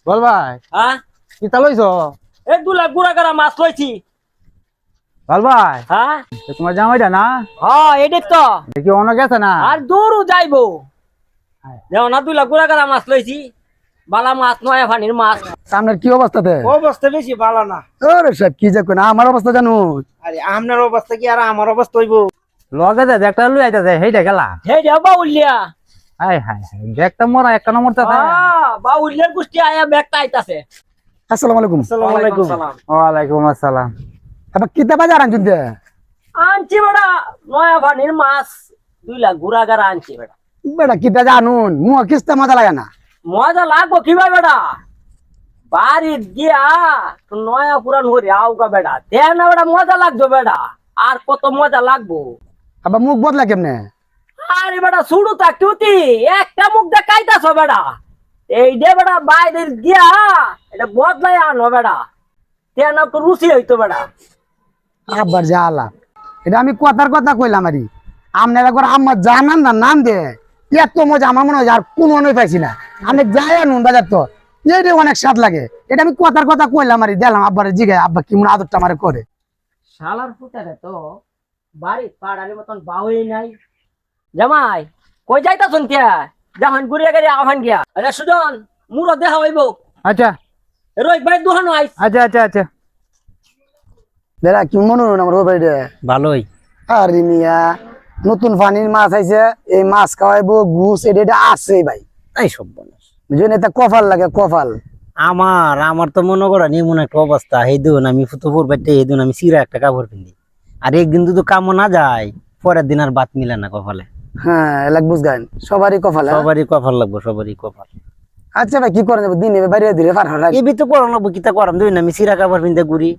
বল ভাই হ্যাঁ কিতা লইছ? এই 2 লাখ গুড়া করা মাছ লইছি। বল ভাই হ্যাঁ তোমার জামাইটা না হ্যাঁ এটাই তো। দেখি অনেক আছে না? আর দূরও যাইবো যাও না। 2 লাখ গুড়া করা মাছ লইছি। বালা মাছ নয় পানির মাছ। সামনের কি অবস্থাতে? অবস্থা বেশি ভালো না। ওরে সব কি যে কোন আমার অবস্থা জানো? আরে আপনার অবস্থা কি আর আমার অবস্থা হইব? লগে দে একটা লুই আইতাছে হেইটা গেলা। হে যাবা উল্লিয়া। হাই হাই হাই দেখতা মোরা একটা নম্বর তা হ্যাঁ বা উল্লিয়ার গোষ্ঠী আয়া ব্যাগটা আইতাছে। আসসালামু আলাইকুম। আসসালামু আলাইকুম। ওয়া আলাইকুম আসসালাম। আবার কিতা বাজার আনছুন দে? আনছি বেটা নয়া পানির মাছ 2 লাখ গুড়া করা আনছি বেটা। বেটা কিতা জানুন মুয়া কিস্তা মজা লাগে না। মজা লাগবো কিবা বেটা বাড়ি গিয়া নয়া পুরান হরি আউকা বেটা দেখ না বেটা মজা লাগবে বেটা। আর কত মজা লাগবো। আবার মুখ বদলা কেমনে? আরে বেটা শুরু থাকতে একটা মুখ দেখাইতাছ বেটা। এই দে বেটা বাইরে গিয়া এটা বদলাই আনো বেটা দেখ না তো রুচি হইতো বেটা। আবার যা আলা এটা আমি কথার কথা কইলাম আরি আপনারা একবার আমার জানান না নাম দে এত মজা আমার মনে হয় আর কোন মনে পাইছি না। আমি যাই আনুন বাজার তো এইটা অনেক স্বাদ লাগে। এটা আমি কথার কথা কইলাম আরি দিলাম আব্বার জিগায় আব্বা কি মনে আদরটা আমার করে। শালার ফুটারে তো বাড়ি পাড়ার মতন বাউই নাই। জামাই কই যাইতা শুনতিয়া যখন ঘুরিয়া গেলে আহ্বান গিয়া। আরে সুজন মুরো দেখা হইব। আচ্ছা রোহিত ভাই দোহানো আইস। আচ্ছা আচ্ছা আচ্ছা বেড়া কি মনে হলো আমার বাড়িতে? ভালোই। আরে মিয়া নতুন পানির মাছ আইছে এই মাছ খাওয়াইবো গুছ এটা আছে ভাই। এই সব বনস বুঝলেন এটা কপাল লাগে কপাল। আমার তো মনে করেন এমন একটা অবস্থা এই দিন আমি ফুতুপুর বাড়িতে এই দিন আমি সিরা একটা কাপড় পিন্ধি আর একদিন তো কামও না যায় পরের দিন আর বাত মিলে না কপালে। হ্যাঁ এলাক বুঝগান সবারই কপাল। সবারই কপাল লাগবো সবারই কপাল। আচ্ছা ভাই কি করেন যাবো দিনে বাইরে দিলে পার হয় এবি তো করার লাগবো কিতা করাম দুই না আমি সিরা কাপড় পিন্ধে ঘুরি।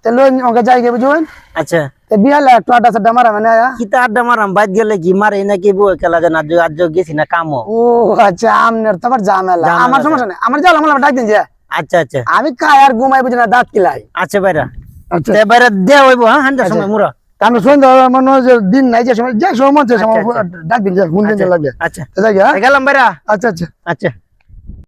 তাহলে ওকে যাই গে বুঝুন আচ্ছা বিয়ালে একটু আড্ডা সাড্ডা মারা মানে কিতা আড্ডা মারাম বাইর গেলে কি মারে নাকি বউ খেলা যেন আজ গেছি না কামো। ও আচ্ছা আমনের তো আবার ঝামেলা আমার সমস্যা নেই আমার যাও আমার ডাক দিন যে আচ্ছা আচ্ছা আমি খাই আর ঘুমাই বুঝি না দাঁত কিলাই। আচ্ছা বাইরা আচ্ছা বাইরা দেওয়া হইব হ্যাঁ হান্টার সময় মুরা। আমি সন্ধ্যা মনে হয় যে দিন নাই যে সময় মন চায় ডাক দিন যে ফোন দিন লাগবে। আচ্ছা যাই গেলাম বাইরা। আচ্ছা আচ্ছা আচ্ছা